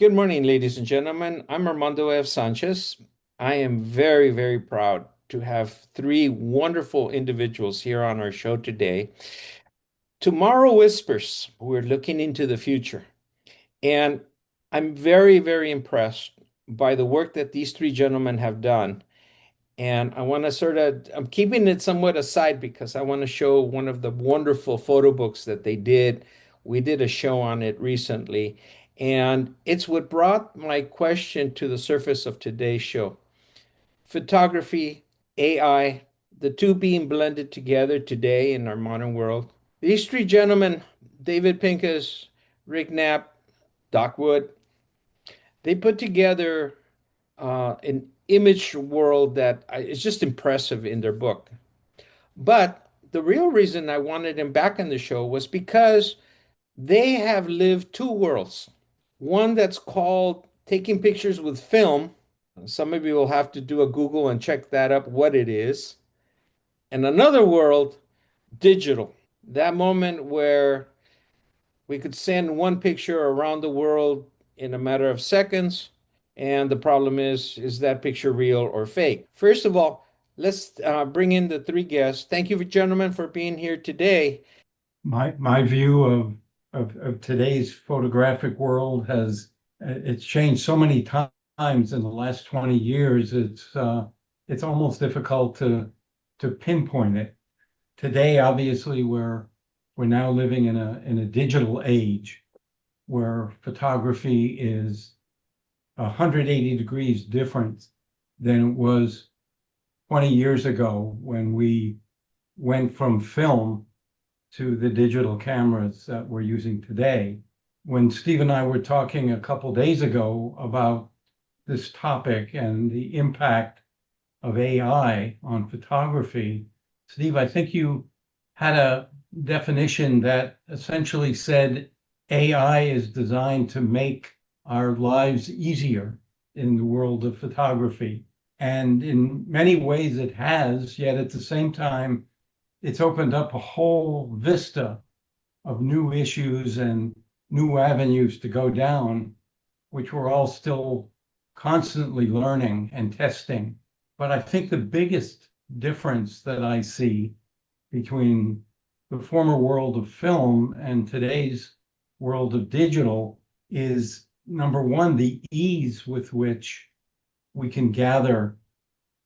Good morning, ladies and gentlemen. I'm Armando F. Sanchez. I am very, very proud to have three wonderful individuals here on our show today. Tomorrow Whispers, we're looking into the future. And I'm very, very impressed by the work that these three gentlemen have done. And I want to I'm keeping it somewhat aside because I want to show one of the wonderful photo books that they did. We did a show on it recently, and it's what brought my question to the surface of today's show. Photography, AI, the two being blended together today in our modern world. These three gentlemen, Dvid Pincus, Rick Knapp, Doc Wood, they put together an image world that is just impressive in their book. But the real reason I wanted him back on the show was because they have lived two worlds. One that's called taking pictures with film. Some of you will have to do a Google and check that up, what it is. And another world, digital. That moment where we could send one picture around the world in a matter of seconds. And the problem is that picture real or fake? First of all, let's bring in the three guests. Thank you, gentlemen, for being here today. My view of today's photographic world has it's changed so many times in the last 20 years. It's almost difficult to pinpoint it. Today, obviously, we're now living in a digital age where photography is 180 degrees different than it was 20 years ago when we went from film to the digital cameras that we're using today. When Steve and I were talking a couple days ago about this topic and the impact of AI on photography, Steve, I think you had a definition that essentially said AI is designed to make our lives easier in the world of photography. And in many ways it has, yet at the same time, it's opened up a whole vista of new issues and new avenues to go down, which we're all still constantly learning and testing. But I think the biggest difference that I see between the former world of film and today's world of digital is number one, the ease with which we can gather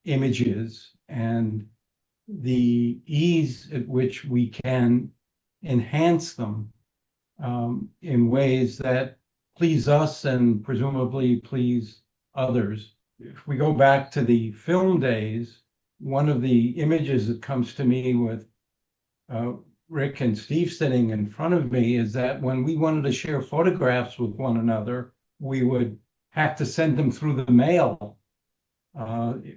images and the ease at which we can enhance them in ways that please us and presumably please others. If we go back to the film days, one of the images that comes to me with Rick and Steve sitting in front of me is that when we wanted to share photographs with one another, we would have to send them through the mail.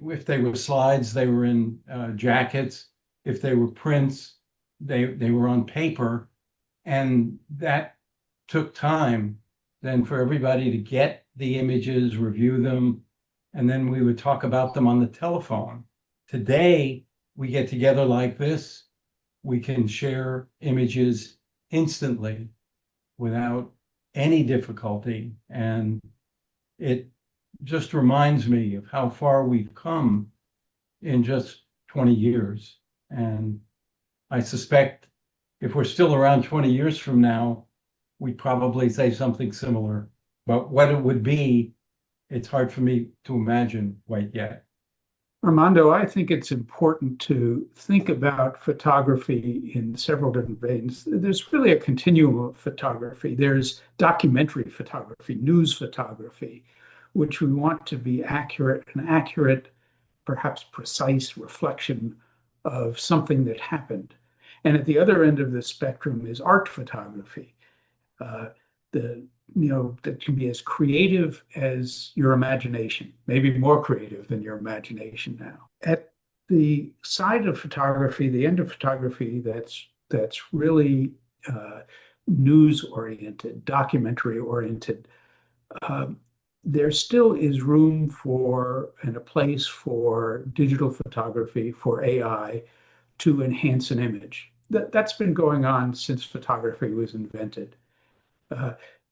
If they were slides, they were in jackets. If they were prints, they were on paper. And that took time then for everybody to get the images, review them, and then we would talk about them on the telephone. Today, we get together like this. We can share images instantly without any difficulty. And it just reminds me of how far we've come in just 20 years. And I suspect if we're still around 20 years from now, we'd probably say something similar. But what it would be, it's hard for me to imagine quite yet. Armando, I think it's important to think about photography in several different veins. There's really a continuum of photography. There's documentary photography, news photography, which we want to be accurate, an accurate, perhaps precise reflection of something that happened. And at the other end of the spectrum is art photography, the that can be as creative as your imagination, maybe more creative than your imagination now. At the side of photography, the end of photography that's really news oriented, documentary oriented, there still is room for and a place for digital photography, for AI to enhance an image. That's been going on since photography was invented.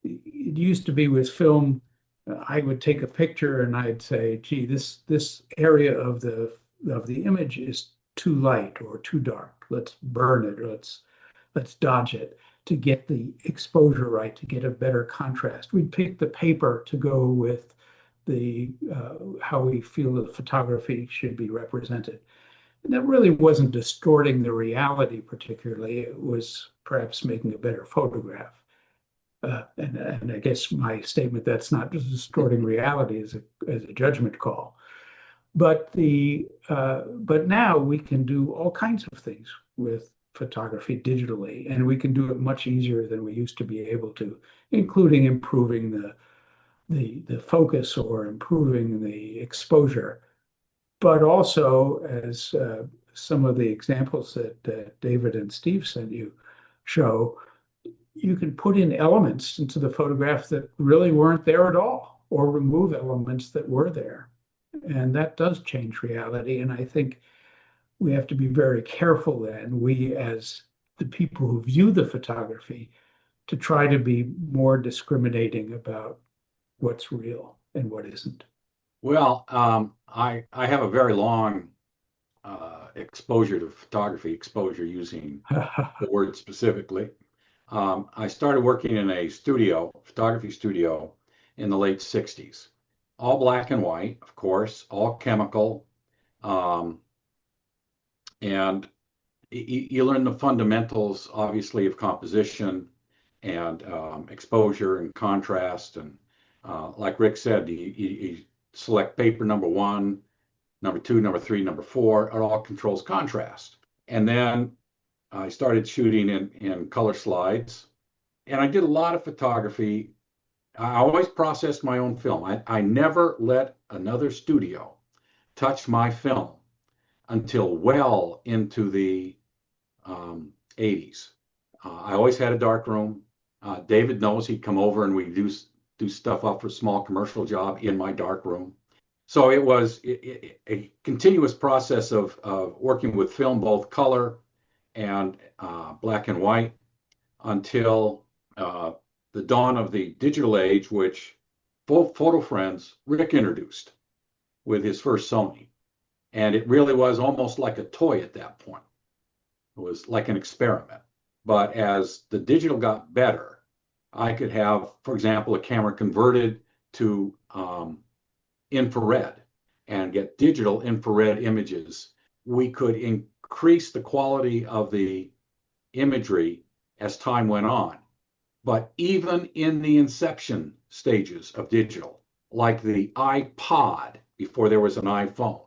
It used to be with film, I would take a picture and I'd say, gee, this area of the image is too light or too dark. Let's burn it, or let's dodge it to get the exposure right, to get a better contrast. We'd pick the paper to go with the how we feel the photography should be represented. And that really wasn't distorting the reality particularly. It was perhaps making a better photograph. And I guess my statement that's not just distorting reality as a judgment call. But now we can do all kinds of things with photography digitally, and we can do it much easier than we used to be able to, including improving the focus or improving the exposure. But also, as some of the examples that David and Steve sent you show, you can put in elements into the photograph that really weren't there at all, or remove elements that were there. And that does change reality. And I think we have to be very careful then, we as the people who view the photography, to try to be more discriminating about what's real and what isn't. Well, I have a very long exposure to photography, exposure using the word specifically. I started working in a studio, photography studio, in the late 60s. All black and white, of course, all chemical. Um, and you learn the fundamentals, obviously, of composition and exposure and contrast. And like Rick said, you select paper number one, number two, number three, number four. It all controls contrast. And then I started shooting in color slides. And I did a lot of photography. I always processed my own film. I never let another studio touch my film until well into the 80s. I always had a dark room. David knows he'd come over and we'd do stuff up for a small commercial job in my dark room. So it was a continuous process of working with film, both color and black and white, until the dawn of the digital age, which Photo Friends, Rick introduced with his first Sony. And it really was almost like a toy at that point. It was like an experiment. But as the digital got better, I could have, for example, a camera converted to infrared and get digital infrared images. We could increase the quality of the imagery as time went on. But even in the inception stages of digital, like the iPod before there was an iPhone,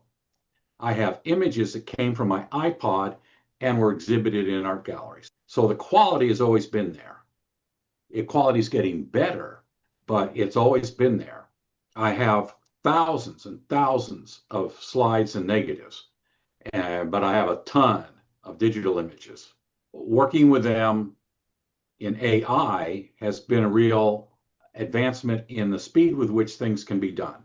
I have images that came from my iPod and were exhibited in art galleries. So the quality has always been there. The quality is getting better, but it's always been there. I have thousands and thousands of slides and negatives, but I have a ton of digital images. Working with them in AI has been a real advancement in the speed with which things can be done.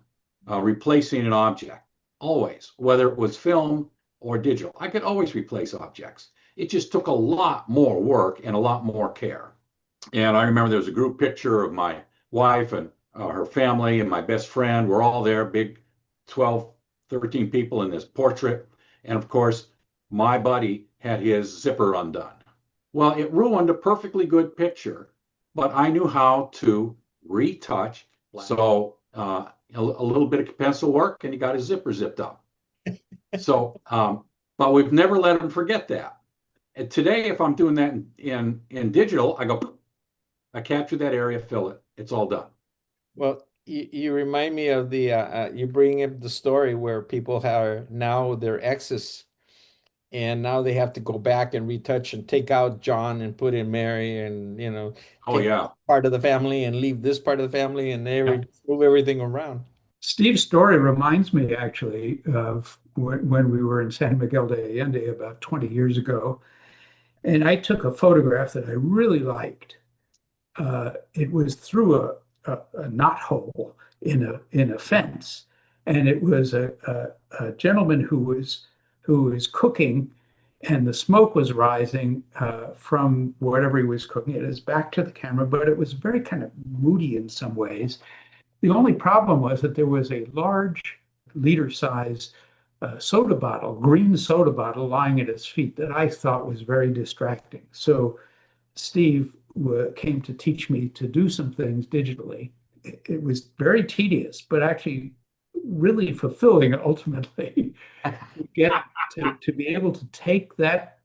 Replacing an object, always, whether it was film or digital. I could always replace objects. It just took a lot more work and a lot more care. And I remember there was a group picture of my wife and her family and my best friend. We're all there, big 12, 13 people in this portrait. And of course, my buddy had his zipper undone. Well, it ruined a perfectly good picture, but I knew how to retouch. So a little bit of pencil work and he got his zipper zipped up. So, but we've never let him forget that. And today, if I'm doing that in digital, I go, I capture that area, fill it, it's all done. Well, you remind me of the you bring up the story where people have now their exes, and now they have to go back and retouch and take out John and put in Mary, and Oh take yeah. part of the family and leave this part of the family, and they Yeah. move everything around. Steve's story reminds me actually of when we were in San Miguel de Allende about 20 years ago. And I took a photograph that I really liked. It was through a knot hole in a fence. And it was a gentleman who was cooking, and the smoke was rising from whatever he was cooking. It is back to the camera, but it was very kind of moody in some ways. The only problem was that there was a large liter-size soda bottle, green soda bottle, lying at his feet that I thought was very distracting. So Steve came to teach me to do some things digitally. It was very tedious, but actually really fulfilling ultimately to get to be able to take that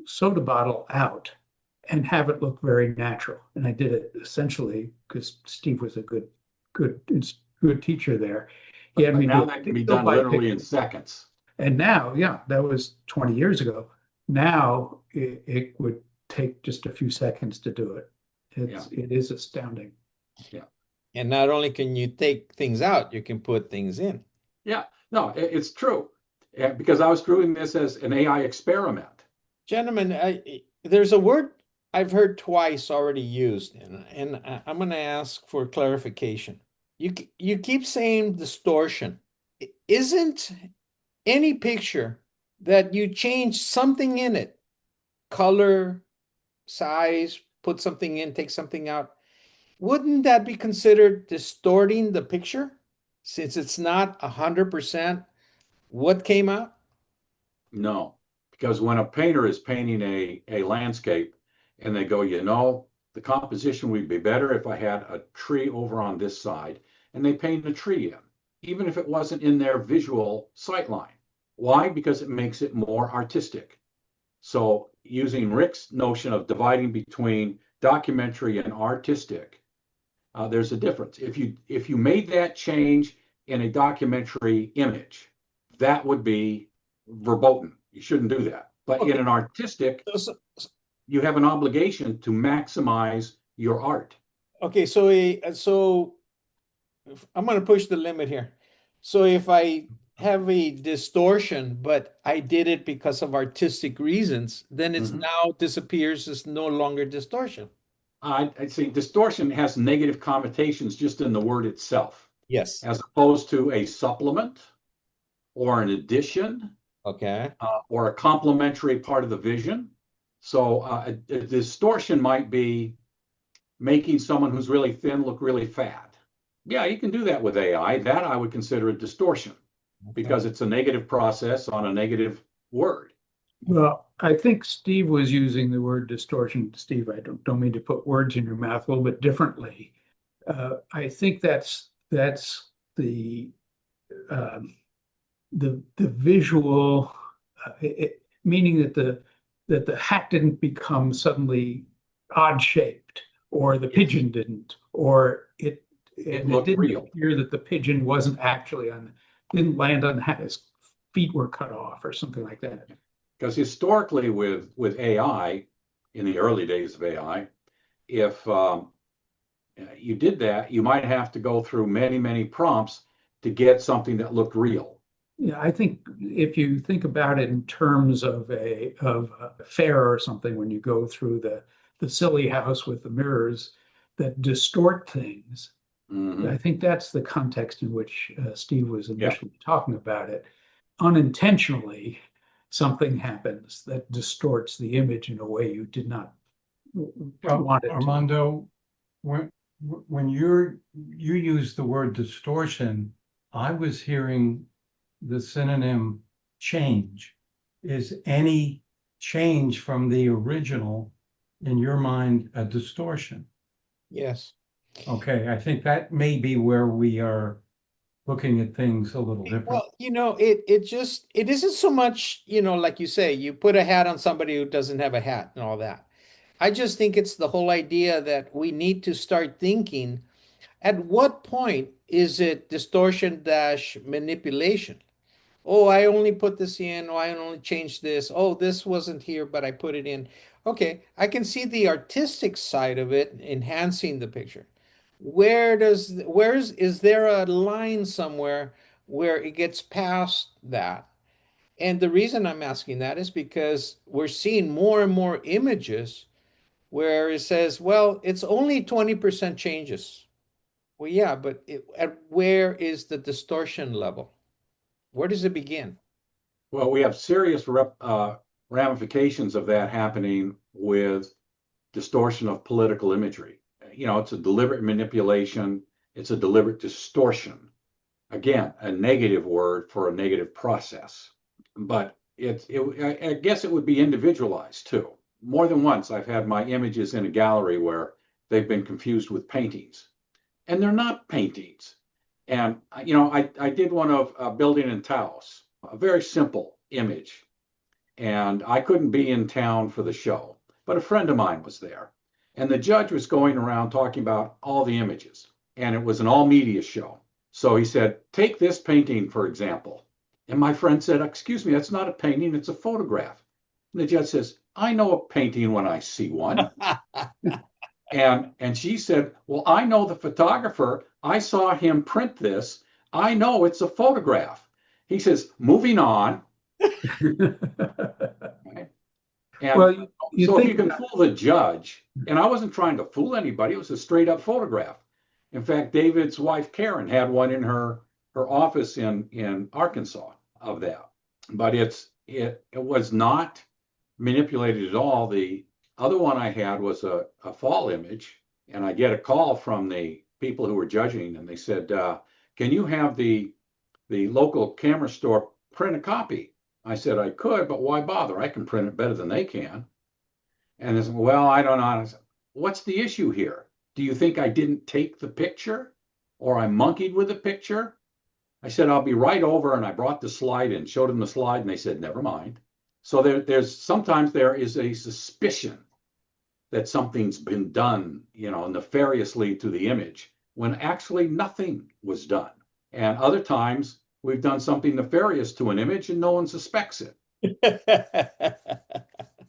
soda bottle out and have it look very natural. And I did it essentially because Steve was a good, good teacher there. He had But me do now it that can be pixel done by literally in pixel. seconds. And now, yeah, that was 20 years ago. Now it would take just a few seconds to do it. Yeah, It is astounding. yeah, And not only can you take things out, you can put things in. yeah. No, it's true. Because I was doing this as an AI experiment. Gentlemen, there's a word I've heard twice already used, and I'm going to ask for clarification. You keep saying distortion. Isn't any picture that you change something in it, color, size, put something in, take something out, wouldn't that be considered distorting the picture since it's not 100% what came out? No, because when a painter is painting a landscape and they go, the composition would be better if I had a tree over on this side, and they paint a tree in, even if it wasn't in their visual sightline. Why? Because it makes it more artistic. So using Rick's notion of dividing between documentary and artistic, there's a difference. If you made that change in a documentary image, that would be verboten. You shouldn't do that. But in Okay, an artistic, so, you have an obligation to maximize your art. okay, so I'm going to push the limit here. So if I have a distortion, but I did it because of artistic reasons, then it's Mhm. now disappears. It's no longer distortion. I'd say distortion has negative connotations just in the word itself, Yes. as opposed to a supplement or an addition Okay. or a complementary part of the vision. So a distortion might be making someone who's really thin look really fat. Yeah, you can do that with AI. That I would consider a distortion Okay. because it's a negative process on a negative word. Well, I think Steve was using the word distortion. Steve, I don't mean to put words in your mouth a little bit differently. I think that's um, the visual, meaning that the hat didn't become suddenly odd shaped, or the Yes, pigeon didn't, or it it looked didn't real. appear that the pigeon wasn't actually didn't land on the hat. His feet were cut off, or something like that. Because historically, with AI, in the early days of AI, if you did that, you might have to go through many, many prompts to get something that looked real. Yeah, I think if you think about it in terms of a fair or something, when you go through the silly house with the mirrors that distort things, I Hmm. think that's the context in which Steve was Yeah. initially talking about it. Unintentionally, something happens that distorts the image in a way you did not want it to. Armando, when you use the word distortion, I was hearing the synonym change. Is any change from the original, in your mind, a distortion? Yes. Okay, I think that may be where we are looking at things a little different. Well, it isn't so much, like you say, you put a hat on somebody who doesn't have a hat and all that. I just think it's the whole idea that we need to start thinking at what point is it distortion dash manipulation? Oh, I only put this in. Oh, I only changed this. Oh, this wasn't here, but I put it in. Okay, I can see the artistic side of it enhancing the picture. Is there a line somewhere where it gets past that? And the reason I'm asking that is because we're seeing more and more images where it says, well, it's only 20% changes. Well, yeah, but where is the distortion level? Where does it begin? Well, we have serious ramifications of that happening with distortion of political imagery. It's a deliberate manipulation It's a deliberate distortion. Again, a negative word for a negative process. But I guess it would be individualized too. More than once, I've had my images in a gallery where they've been confused with paintings, and they're not paintings. And I did one of a building in Taos, a very simple image, and I couldn't be in town for the show, but a friend of mine was there, and the judge was going around talking about all the images, and it was an all media show. So he said, take this painting, for example. And my friend said, excuse me, that's not a painting, it's a photograph. And the judge says, I know a painting when I see one. And she said, well, I know the photographer. I saw him print this. I know it's a photograph. He says, moving on. Right? And Well, you so if think you can fool the judge, and I wasn't trying to fool anybody, it was a straight up photograph. In fact, David's wife, Karen, had one in her office in Arkansas of that. But it was not manipulated at all. The other one I had was a fall image, and I get a call from the people who were judging, and they said, can you have the local camera store print a copy? I said I could, but why bother? I can print it better than they can. And they said, well, I don't know. I said, what's the issue here? Do you think I didn't take the picture or I monkeyed with the picture? I said, I'll be right over. And I brought the slide and showed them the slide, and they said, never mind. So there's sometimes there is a suspicion that something's been done, nefariously to the image when actually nothing was done. And other times we've done something nefarious to an image and no one suspects it.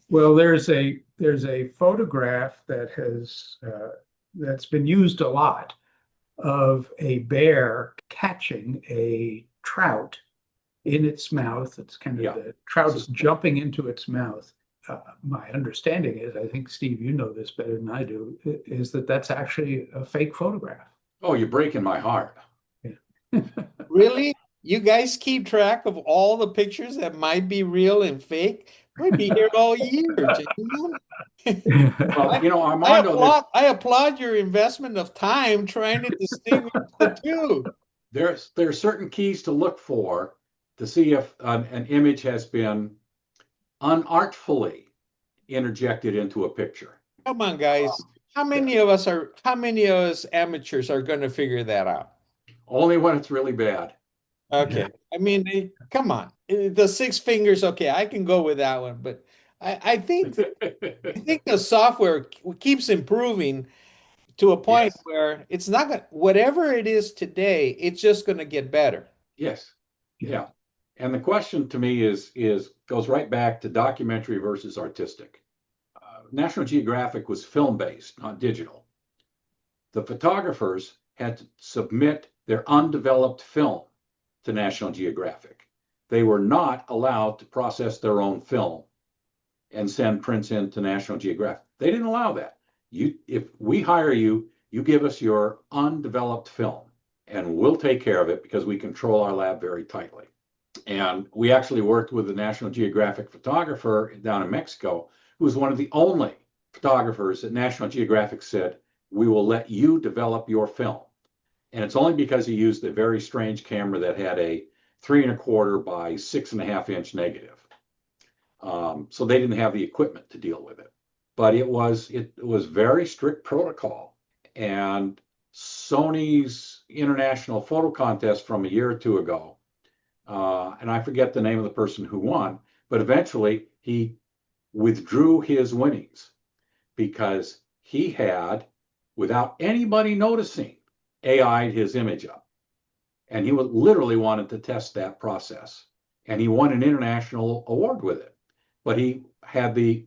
Well, there's a photograph that's been used a lot of a bear catching a trout in its mouth. It's kind of the trout's jumping into its mouth. My understanding is, I think, Steve, you know this better than I do, is that that's actually a fake photograph. Oh, you're breaking my heart. Yeah. Really? You guys keep track of all the pictures that might be real and fake? We'd be here all year, gentlemen. Well, Armando, I applaud your investment of time trying to distinguish the two. There are certain keys to look for to see if an image has been unartfully interjected into a picture. Come on, guys. How many of us amateurs are going to figure that out? Only when it's really bad. Okay. I mean, come on. The six fingers, okay, I can go with that one, but I think the software keeps improving to a point where it's not going to, whatever it is today, it's just going to get better. Yes. Yeah. And the question to me goes right back to documentary versus artistic. National Geographic was film-based, not digital. The photographers had to submit their undeveloped film to National Geographic. They were not allowed to process their own film and send prints in to National Geographic. They didn't allow that. If we hire you, you give us your undeveloped film, and we'll take care of it because we control our lab very tightly. And we actually worked with the National Geographic photographer down in Mexico, who was one of the only photographers that National Geographic said, we will let you develop your film. And it's only because he used a very strange camera that had a 3¼ by 6.5-inch negative. So they didn't have the equipment to deal with it. But it was very strict protocol. And Sony's International Photo Contest from a year or two ago, and I forget the name of the person who won, but eventually he withdrew his winnings because he had, without anybody noticing, AI'd his image up. And he literally wanted to test that process. And he won an international award with it. But he had the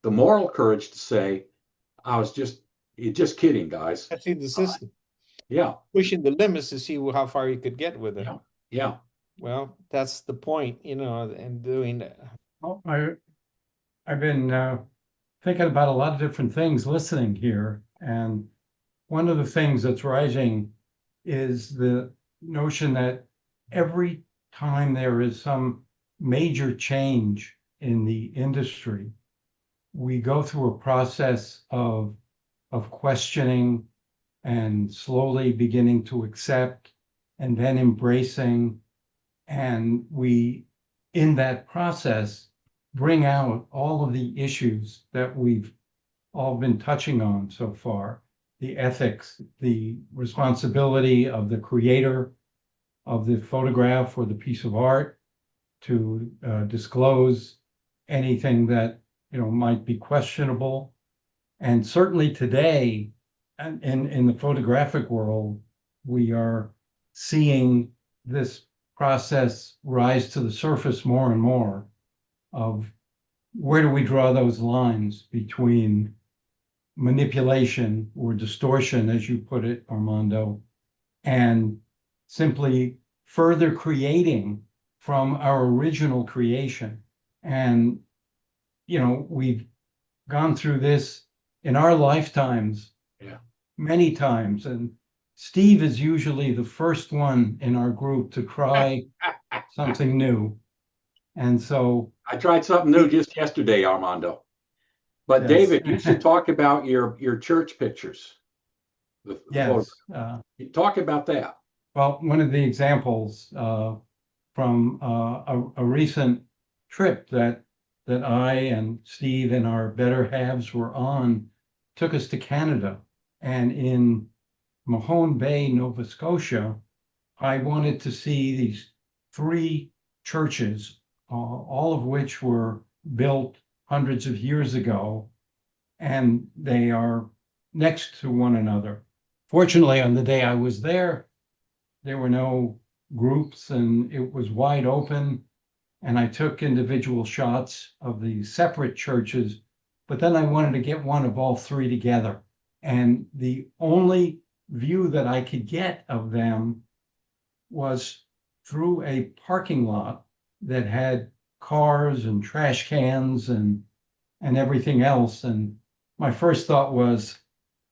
moral courage to say, you're just kidding, guys. Testing the system. Yeah. Pushing the limits to see how far you could get with it. Yeah. Yeah. Well, that's the point, and doing that. Well, I've been thinking about a lot of different things listening here. And one of the things that's rising is the notion that every time there is some major change in the industry, we go through a process of questioning and slowly beginning to accept and then embracing. And we, in that process, bring out all of the issues that we've all been touching on so far, the ethics, the responsibility of the creator of the photograph or the piece of art to disclose anything that might be questionable. And certainly today, in the photographic world, we are seeing this process rise to the surface more and more of where do we draw those lines between manipulation or distortion, as you put it, Armando, and simply further creating from our original creation. And, we've gone through this in our lifetimes, Yeah. many times. And Steve is usually the first one in our group to try something new. And so, I tried something new just yesterday, Armando. But yes, David, you should talk about your church pictures. The photograph. yes. Talk about that. Well, one of the examples from a recent trip that I and Steve and our better halves were on took us to Canada. And in Mahone Bay, Nova Scotia, I wanted to see these three churches, all of which were built hundreds of years ago, and they are next to one another. Fortunately, on the day I was there were no groups and it was wide open. And I took individual shots of the separate churches, but then I wanted to get one of all three together. And the only view that I could get of them was through a parking lot that had cars and trash cans and everything else. And my first thought was,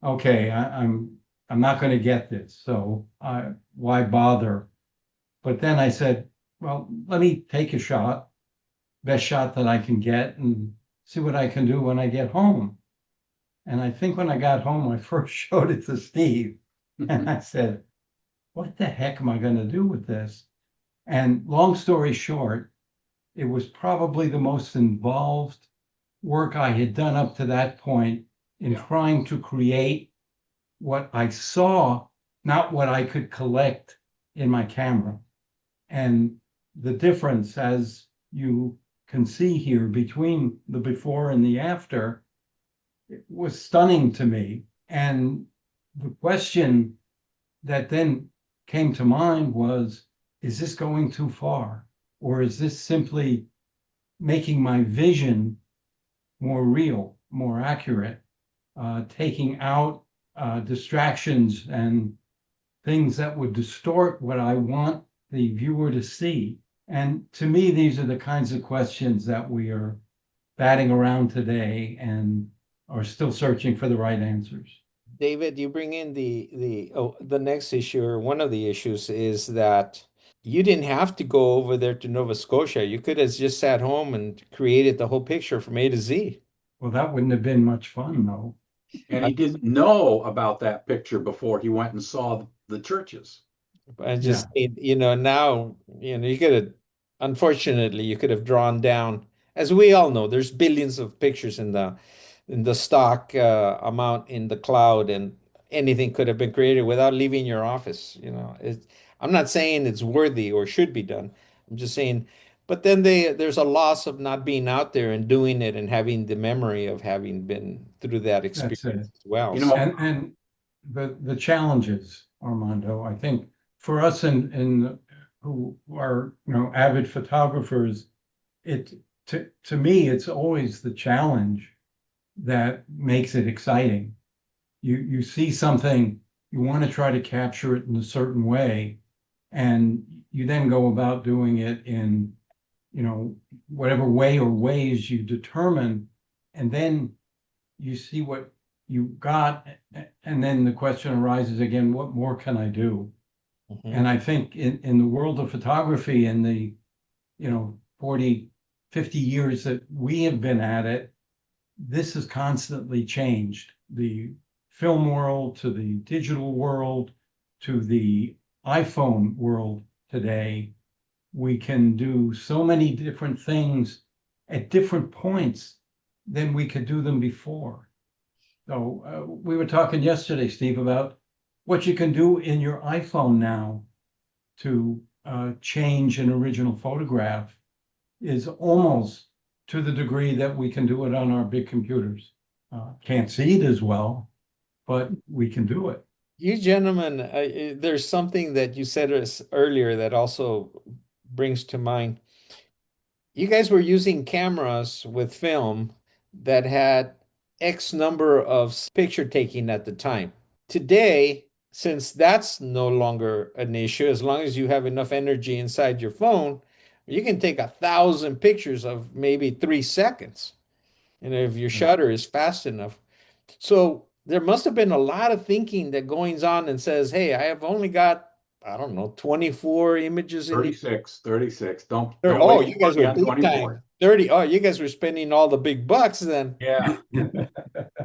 okay, I'm not going to get this, so why bother? But then I said, well, let me take a shot, best shot that I can get, and see what I can do when I get home. And I think when I got home, I first showed it to Steve, and I said, what the heck am I going to do with this? And long story short, it was probably the most involved work I had done up to that point in trying to create what I saw, not what I could collect in my camera. And the difference, as you can see here, between the before and the after, it was stunning to me. And the question that then came to mind was, is this going too far? Or is this simply making my vision more real, more accurate, taking out distractions and things that would distort what I want the viewer to see? And to me, these are the kinds of questions that we are batting around today and are still searching for the right answers. David, you bring in the next issue, or one of the issues is that you didn't have to go over there to Nova Scotia. You could have just sat home and created the whole picture from A to Z. Well, that wouldn't have been much fun, though. And he didn't know about that picture before he went and saw the churches. I Yeah, just, now, you could have, unfortunately, you could have drawn down, as we all know, there's billions of pictures in the stock amount in the cloud, and anything could have been created without leaving your office. I'm not saying it's worthy or should be done. I'm just saying, but then there's a loss of not being out there and doing it and having the memory of having been through that that's experience it. as well. You So, know, And the challenges, Armando, I think for us in who are avid photographers, it to me it's always the challenge that makes it exciting. You see something, you want to try to capture it in a certain way, and you then go about doing it in whatever way or ways you determine, and then you see what you got, and then the question arises again, what more can I do? mhm. And I think in the world of photography, in the 40, 50 years that we have been at it, this has constantly changed. The film world to the digital world to the iPhone world today, we can do so many different things at different points than we could do them before. So we were talking yesterday, Steve, about what you can do in your iPhone now to change an original photograph is almost to the degree that we can do it on our big computers. Can't see it as well, but we can do it. You gentlemen, there's something that you said earlier that also brings to mind. You guys were using cameras with film that had X number of picture taking at the time. Today, since that's no longer an issue, as long as you have enough energy inside your phone, you can take 1,000 pictures of maybe 3 seconds. And if your shutter is fast enough. So there must have been a lot of thinking that goes on and says, hey, I have only got, I don't know, 24 images in the 36, 36. Don't Oh, waste you your guys money were on big 24. time. 30. Oh, you guys were spending all the big bucks then. Yeah.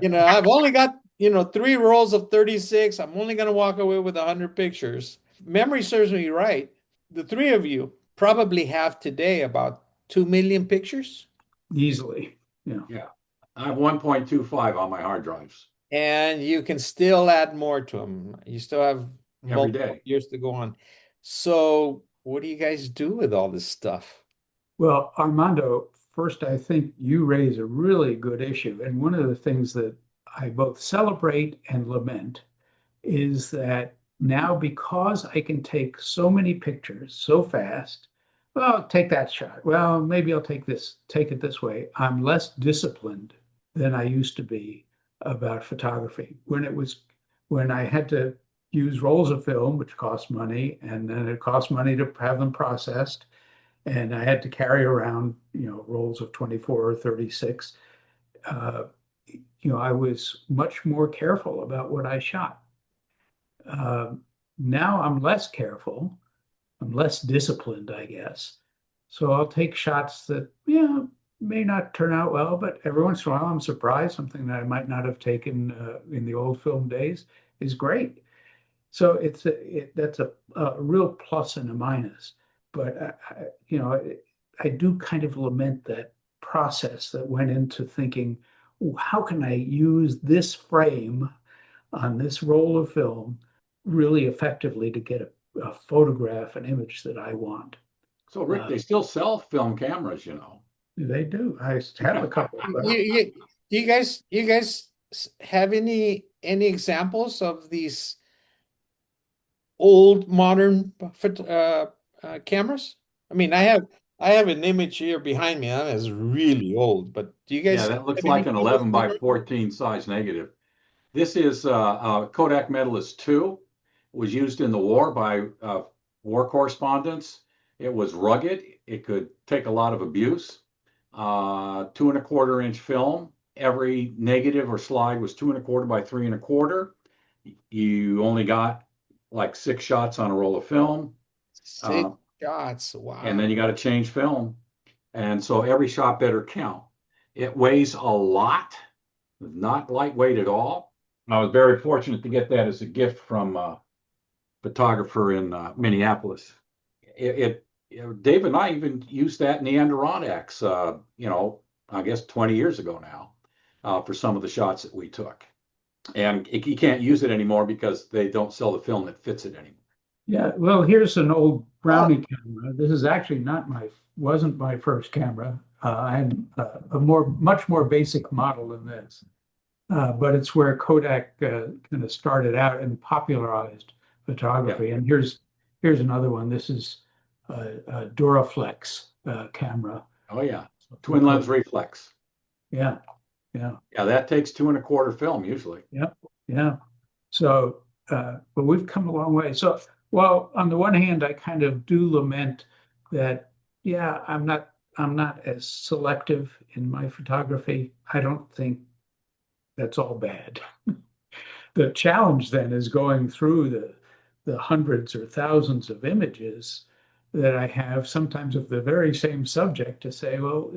I've only got, 3 rolls of 36. I'm only going to walk away with 100 pictures. Memory serves me right. The three of you probably have today about 2 million pictures, Easily. Yeah. Yeah. I have 1.25 on my hard drives and you can still add more to them. You still have every multiple day. years to go on. So, what do you guys do with all this stuff? Well, Armando, first, I think you raise a really good issue. And one of the things that I both celebrate and lament is that now, because I can take so many pictures so fast, well, take that shot. Well, maybe I'll take it this way. I'm less disciplined than I used to be about photography. When I had to use rolls of film, which cost money, and then it cost money to have them processed, and I had to carry around, rolls of 24 or 36. Uh, I was much more careful about what I shot. Uh, Now I'm less careful. I'm less disciplined, I guess. So I'll take shots that, may not turn out well, but every once in a while I'm surprised. Something that I might not have taken in the old film days is great. So that's a real plus and a minus. But I do kind of lament that process that went into thinking, "Oh, how can I use this frame on this roll of film really effectively to get a photograph, an image that I want?" So, Rick, Uh, they still sell film cameras. they do. I have a couple, but Do you guys have any examples of these old modern cameras? I mean, I have an image here behind me that is really old, but do you Yeah, guys that looks have like an anything with 11 by modern? 14 size negative. This is Kodak Medalist 2. It was used in the war by war correspondents. It was rugged. It could take a lot of abuse. 2.25 inch film. Every negative or slide was 2.25 by 3.25. You only got like 6 shots on a roll of film, Six uh, shots. and Wow. then you got to change film. And so every shot better count. It weighs a lot, not lightweight at all. I was very fortunate to get that as a gift from a photographer in Minneapolis. Dave and I even used that in the Adirondacks, I guess 20 years ago now, for some of the shots that we took. And you can't use it anymore because they don't sell the film that fits it anymore. yeah. Well, here's an old Oh, Brownie camera. This is actually wasn't my first camera. I had much more basic model than this. But it's where Kodak kind of started out and popularized Yeah. photography. And here's another one. This is a Duraflex camera. Oh, yeah. From Twin lens Kodak. reflex. Yeah, yeah, Yeah, that takes 2.25 film usually. yeah, yeah. So, but we've come a long way. So, well, on the one hand, I kind of do lament that, yeah, I'm not as selective in my photography. I don't think that's all bad. The challenge then is going through the hundreds or thousands of images that I have, sometimes of the very same subject, to say, well,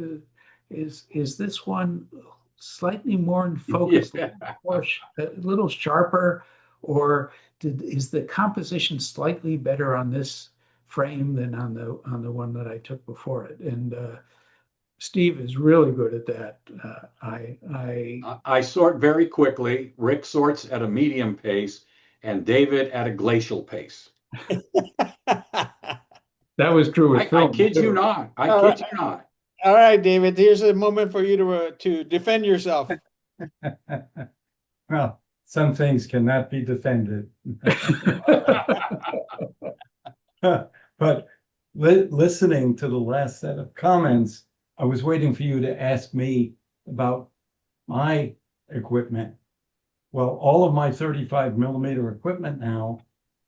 is this one slightly more in focus, Yeah. a little sharper, or is the composition slightly better on this frame than on the one that I took before it? And Steve is really good at that. I sort very quickly. Rick sorts at a medium pace, and David at a glacial pace. That was true with I film kid you too. not. I All kid right, you not. all right, David. Here's a moment for you to defend yourself. Well, some things cannot be defended. But listening to the last set of comments, I was waiting for you to ask me about my equipment. Well, all of my 35 millimeter equipment now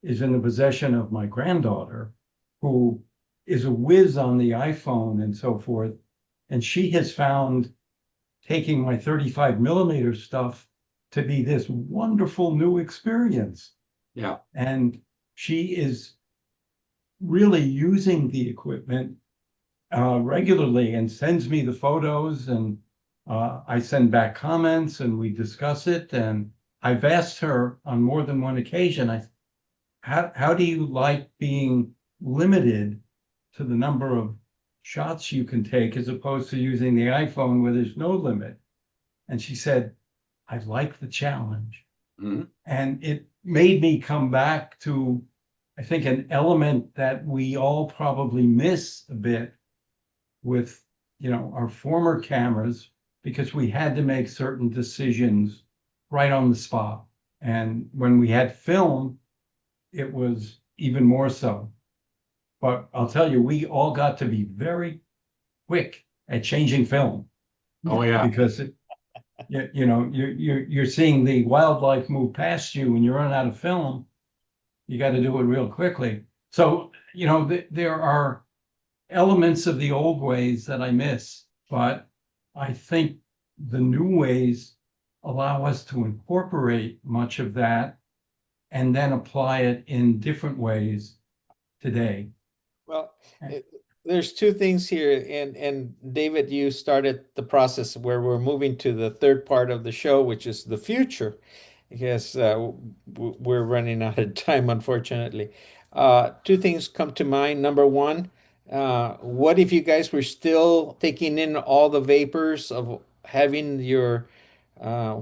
is in the possession of my granddaughter, who is a whiz on the iPhone and so forth. And she has found taking my 35 millimeter stuff to be this wonderful new experience. Yeah. And she is really using the equipment regularly and sends me the photos, and I send back comments and we discuss it. And I've asked her on more than one occasion, how do you like being limited to the number of shots you can take as opposed to using the iPhone where there's no limit? And she said, I like the challenge. Mhm. And it made me come back to, I think, an element that we all probably miss a bit with, our former cameras, because we had to make certain decisions right on the spot. And when we had film, it was even more so. But I'll tell you, we all got to be very quick at changing film Oh yeah. because you're seeing the wildlife move past you and you run out of film. You got to do it real quickly. So, there are elements of the old ways that I miss, but I think the new ways allow us to incorporate much of that and then apply it in different ways today. Well, it, there's two things here, and David, you started the process where we're moving to the third part of the show, which is the future, because we're running out of time, unfortunately. Two things come to mind. Number one, what if you guys were still taking in all the vapors of having your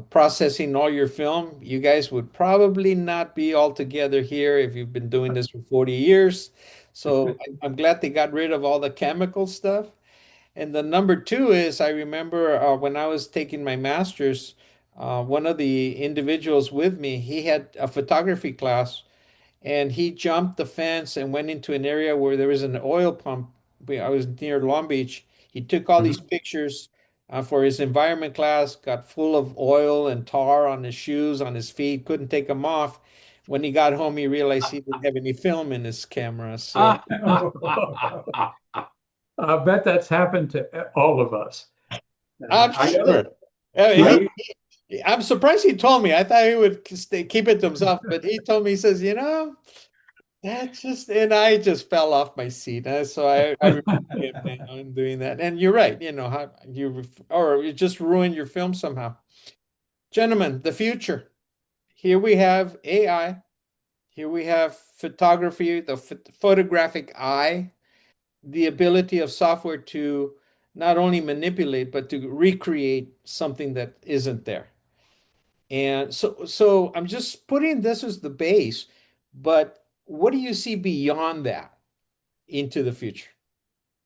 processing all your film? You guys would probably not be all together here if you've been doing this for 40 years. So I'm glad they got rid of all the chemical stuff. And the number two is I remember when I was taking my master's, one of the individuals with me, he had a photography class and he jumped the fence and went into an area where there was an oil pump. I was near Long Beach. He took all these Mhm. pictures for his environment class, got full of oil and tar on his shoes, on his feet, couldn't take them off. When he got home, he realized he didn't have any film in his camera. So I bet that's happened to all of us. I'm I sure. I I'm surprised he told me. I thought he would keep it to himself, but he told me, he says, that just, and I just fell off my seat. So I remember him now and doing that. And you're right, how or you just ruin your film somehow. Gentlemen, the future. Here we have AI. Here we have photography, the photographic eye, the ability of software to not only manipulate, but to recreate something that isn't there. And so I'm just putting this as the base, but what do you see beyond that into the future?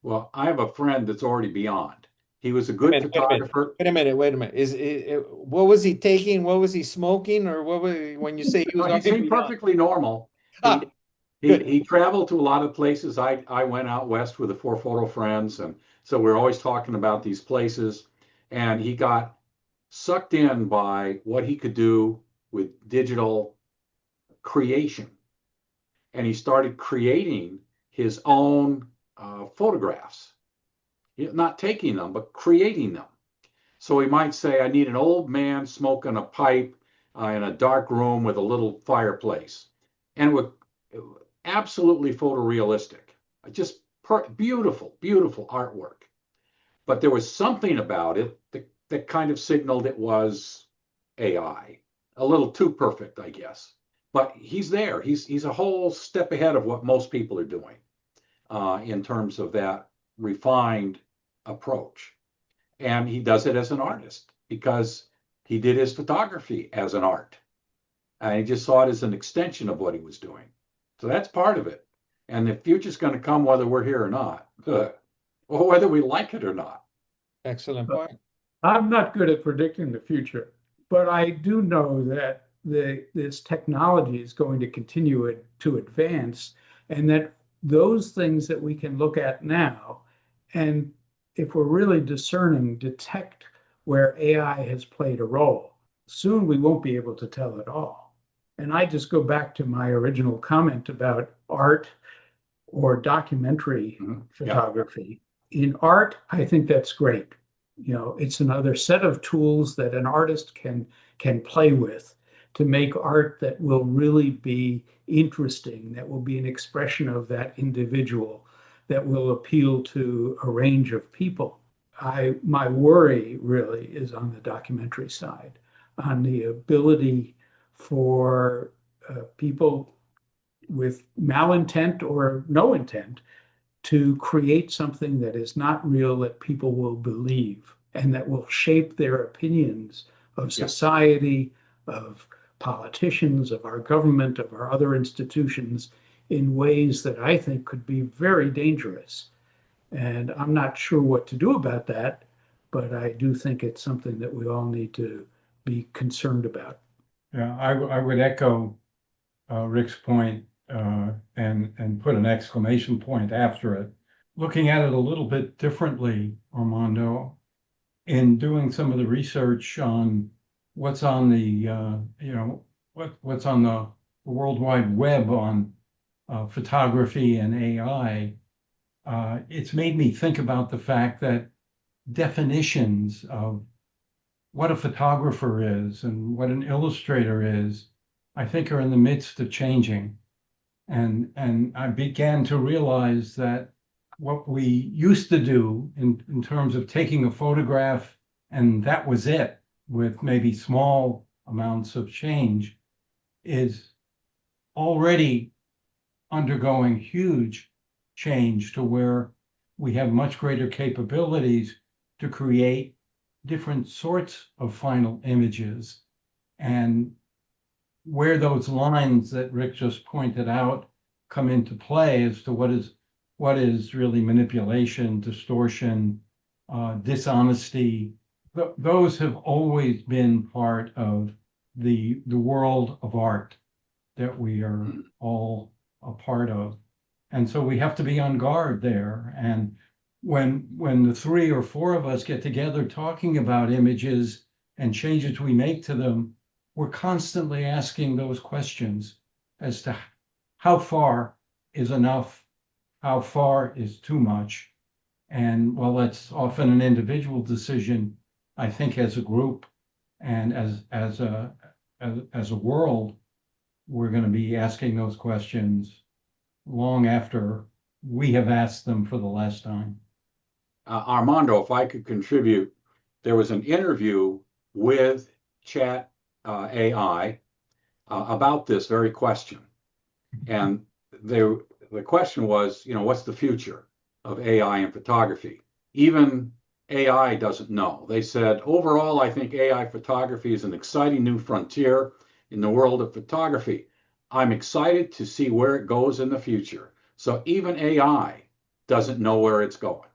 well, I have a friend that's already beyond. He was a Wait a good minute, wait a minute, photographer. wait a minute, wait a minute. What was he taking? What was he smoking? Or what was when you say he was No, he already seemed beyond? perfectly normal. Ah, He he good. he traveled to a lot of places. I went out west with the four photo friends, and so we're always talking about these places. And he got sucked in by what he could do with digital creation, and he started creating his own photographs. Not taking them, but creating them. So he might say, I need an old man smoking a pipe in a dark room with a little fireplace. And it was absolutely photorealistic. Just beautiful, beautiful artwork. But there was something about it that that kind of signaled it was AI. A little too perfect, I guess. But he's there. He's a whole step ahead of what most people are doing in terms of that refined approach. And he does it as an artist because he did his photography as an art. And he just saw it as an extension of what he was doing. So that's part of it. And the future's going to come whether we're here or not, or whether we like it or not. Excellent point. I'm not good at predicting the future, but I do know that this technology is going to continue to advance, and that those things that we can look at now, and if we're really discerning, detect where AI has played a role. Soon we won't be able to tell it all. And I just go back to my original comment about art or documentary Yeah. photography. In art, I think that's great. You know, it's another set of tools that an artist can play with to make art that will really be interesting, that will be an expression of that individual, that will appeal to a range of people. My worry really is on the documentary side, on the ability for people with malintent or no intent to create something that is not real that people will believe and that will shape their opinions of Yeah. society, of politicians, of our government, of our other institutions in ways that I think could be very dangerous. And I'm not sure what to do about that, but I do think it's something that we all need to be concerned about. Yeah, I would echo Rick's point and put an exclamation point after it. Looking at it a little bit differently, Armando, in doing some of the research on what's on the what's on the World Wide Web on photography and AI, it's made me think about the fact that definitions of what a photographer is and what an illustrator is, I think are in the midst of changing. And I began to realize that what we used to do in terms of taking a photograph and that was it, with maybe small amounts of change, is already undergoing huge change to where we have much greater capabilities to create different sorts of final images. And where those lines that Rick just pointed out come into play as to what is really manipulation, distortion, dishonesty. Those have always been part of the world of art that we are all a part of. And so we have to be on guard there. And when the three or four of us get together talking about images and changes we make to them, we're constantly asking those questions as to how far is enough, how far is too much. And while that's often an individual decision, I think as a group and as a world, we're going to be asking those questions long after we have asked them for the last time. Armando, if I could contribute, there was an interview with Chat AI about this very question. And the question was, what's the future of AI in photography? Even AI doesn't know. They said, overall, I think AI photography is an exciting new frontier in the world of photography. I'm excited to see where it goes in the future. So even AI doesn't know where it's going.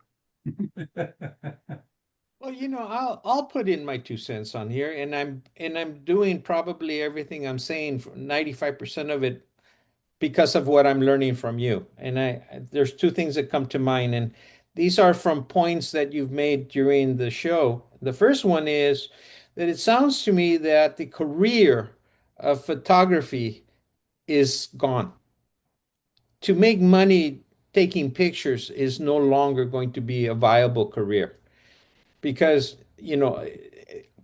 Well, I'll put in my 2 cents on here, and I'm doing probably everything I'm saying, 95% of it because of what I'm learning from you. And there's two things that come to mind, and these are from points that you've made during the show. The first one is that it sounds to me that the career of photography is gone. To make money taking pictures is no longer going to be a viable career because,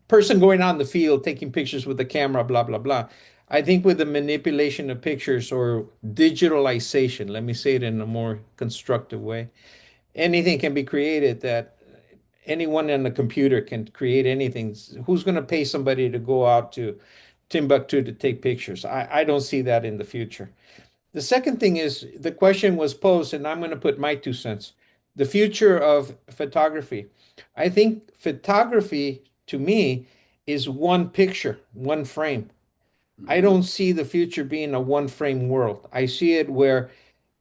person going out in the field taking pictures with a camera, blah, blah, blah. I think with the manipulation of pictures or digitalization, let me say it in a more constructive way, anything can be created that anyone in a computer can create anything. Who's going to pay somebody to go out to Timbuktu to take pictures? I don't see that in the future. The second thing is the question was posed, and I'm going to put my 2 cents. The future of photography. I think photography to me is one picture, one frame. I Mhm. don't see the future being a one frame world. I see it where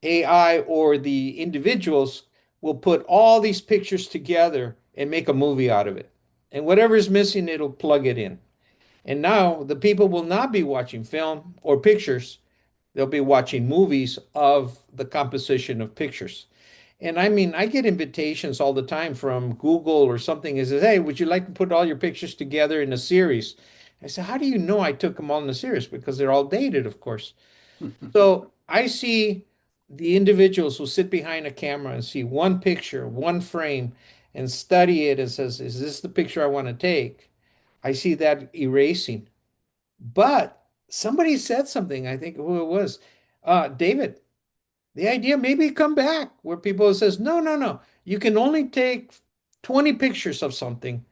AI or the individuals will put all these pictures together and make a movie out of it. And whatever is missing, it'll plug it in. And now the people will not be watching film or pictures, they'll be watching movies of the composition of pictures. And I mean, I get invitations all the time from Google or something. It says, "Hey, would you like to put all your pictures together in a series?" I said, "How do you know I took them all in a series?" Because they're all dated, of course. So I see the individuals who sit behind a camera and see one picture, one frame, and study it and says, "Is this the picture I want to take?" I see that erasing. But somebody said something, I think who it was, David, the idea maybe come back where people says, no, no, no, you can only take 20 pictures of something.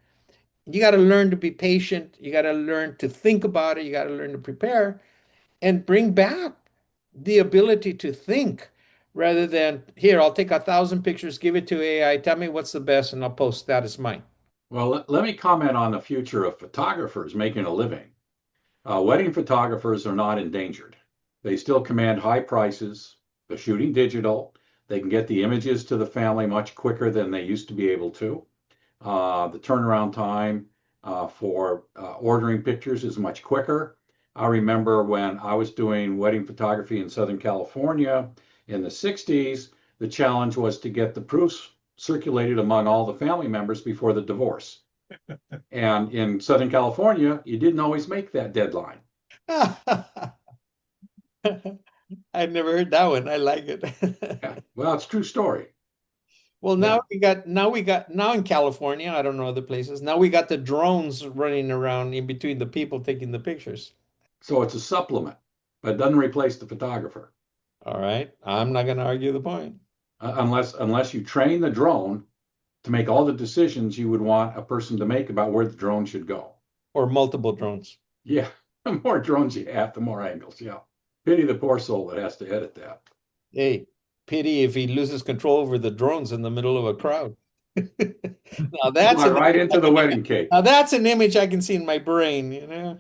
You got to learn to be patient. You got to learn to think about it. You got to learn to prepare and bring back the ability to think rather than here, I'll take 1,000 pictures, give it to AI, tell me what's the best, and I'll post that as mine. Well, let me comment on the future of photographers making a living. Wedding photographers are not endangered. They still command high prices. They're shooting digital. They can get the images to the family much quicker than they used to be able to. The turnaround time for ordering pictures is much quicker. I remember when I was doing wedding photography in Southern California in the 60s, the challenge was to get the proofs circulated among all the family members before the divorce. And in Southern California, you didn't always make that deadline. I'd never heard that one. I like Yeah, it. well, it's a true story. Well, Yeah. now in California, I don't know other places. Now we got the drones running around in between the people taking the pictures. So it's a supplement, but it doesn't replace the photographer All right. I'm not going to argue the point. unless you train the drone to make all the decisions you would want a person to make about where the drone should go. Or multiple drones. Yeah, the more drones you have, the more angles. Yeah. Pity the poor soul that has to edit that. Hey, pity if he loses control over the drones in the middle of a crowd. Now that's Fly an right into the wedding cake. now that's an image I can see in my brain, you know.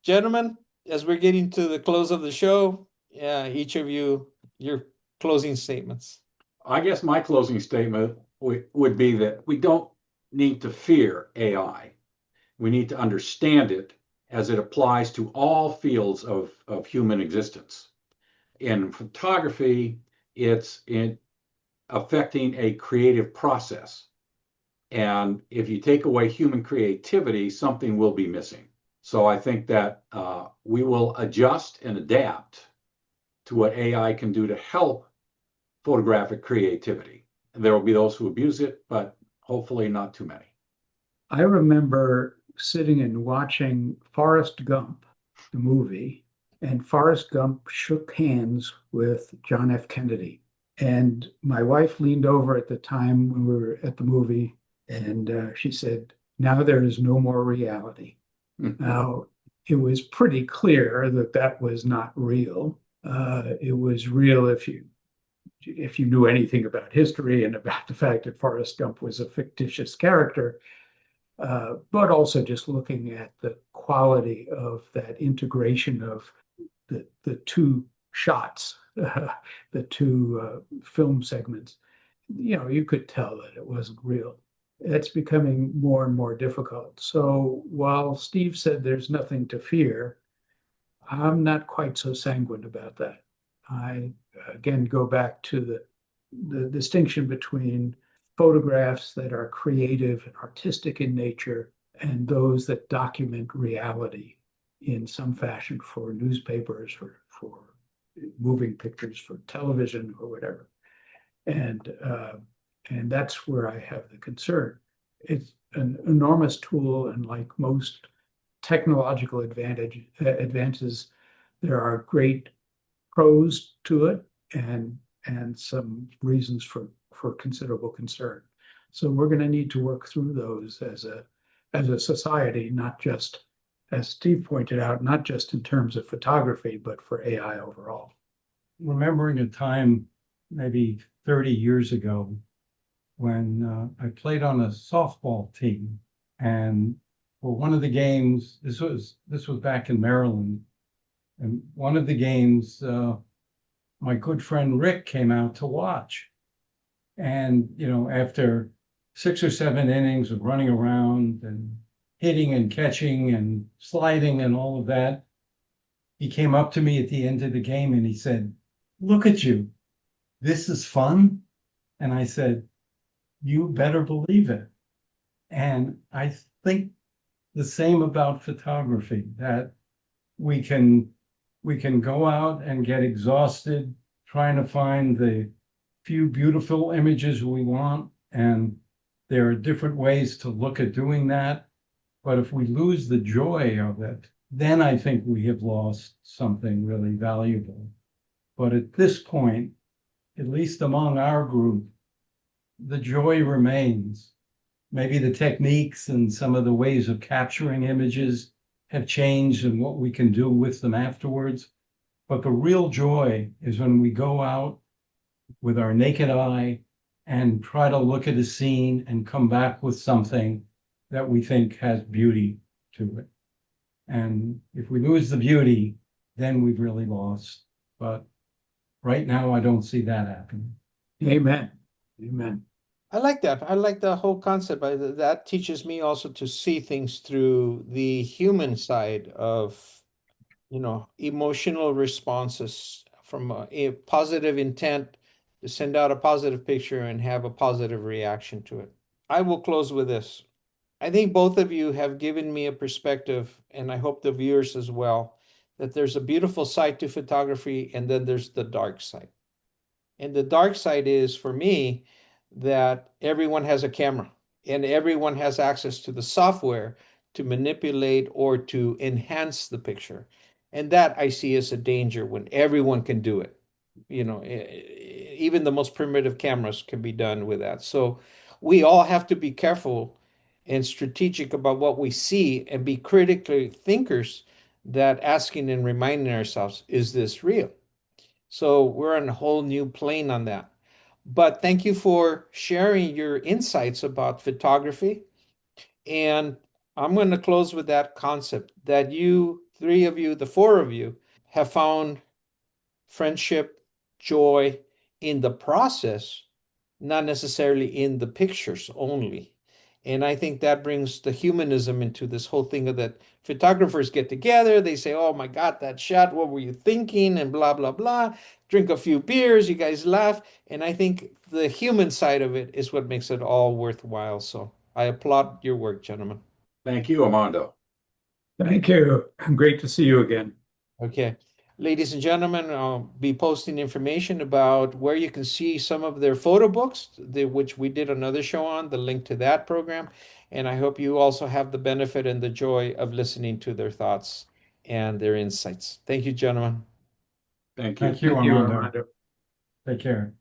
Gentlemen, as we're getting to the close of the show, yeah, each of you, your closing statements. I guess my closing statement would be that we don't need to fear AI. We need to understand it as it applies to all fields of human existence. In photography, it's in affecting a creative process. And if you take away human creativity, something will be missing. So I think that we will adjust and adapt to what AI can do to help photographic creativity. And there will be those who abuse it, but hopefully not too many. I remember sitting and watching Forrest Gump, the movie, and Forrest Gump shook hands with John F. Kennedy. And my wife leaned over at the time when we were at the movie, and she said, "Now there is no more reality." Now, it was pretty clear that that was not real. It was real if you knew anything about history and about the fact that Forrest Gump was a fictitious character, but also just looking at the quality of that integration of the two shots, the two film segments. You know, you could tell that it wasn't real. It's becoming more and more difficult. So while Steve said there's nothing to fear, I'm not quite so sanguine about that. I again go back to the distinction between photographs that are creative and artistic in nature and those that document reality in some fashion for newspapers, for moving pictures, for television or whatever. And that's where I have the concern. It's an enormous tool, and like most technological advances, there are great pros to it and some reasons for for considerable concern. So we're going to need to work through those as a society, not just, as Steve pointed out, not just in terms of photography, but for AI overall. Remembering a time maybe 30 years ago when I played on a softball team, and for one of the games, this was back in Maryland, and one of the games, my good friend Rick came out to watch. And, after 6 or 7 innings of running around and hitting and catching and sliding and all of that, he came up to me at the end of the game and he said, "Look at you. This is fun." And I said, "You better believe it." And I think the same about photography, that we can go out and get exhausted trying to find the few beautiful images we want, and there are different ways to look at doing that. But if we lose the joy of it, then I think we have lost something really valuable. But at this point, at least among our group, the joy remains. Maybe the techniques and some of the ways of capturing images have changed and what we can do with them afterwards. But the real joy is when we go out with our naked eye and try to look at a scene and come back with something that we think has beauty to it. And if we lose the beauty, then we've really lost. But right now, I don't see that happening. Amen. Amen. I like that. I like the whole concept. That teaches me also to see things through the human side of, emotional responses from a positive intent to send out a positive picture and have a positive reaction to it. I will close with this. I think both of you have given me a perspective, and I hope the viewers as well, that there's a beautiful side to photography and then there's the dark side. And the dark side is, for me, that everyone has a camera and everyone has access to the software to manipulate or to enhance the picture. And that I see as a danger when everyone can do it. Even the most primitive cameras can be done with that. So we all have to be careful and strategic about what we see and be critically thinkers, that asking and reminding ourselves, is this real? So we're on a whole new plane on that. But thank you for sharing your insights about photography. And I'm going to close with that concept that you, three of you, the four of you, have found friendship, joy in the process, not necessarily in the pictures only. And I think that brings the humanism into this whole thing of that photographers get together, they say, "Oh my God, that shot, what were you thinking?" and blah, blah, blah. Drink a few beers, you guys laugh. And I think the human side of it is what makes it all worthwhile. So I applaud your work, gentlemen. Thank you, Armando. Thank you. Great to see you again. Okay. Ladies and gentlemen, I'll be posting information about where you can see some of their photo books, which we did another show on, the link to that program. And I hope you also have the benefit and the joy of listening to their thoughts and their insights. Thank you, gentlemen. Thank you. Thank you, Thank you, Armando. Armando. Take care.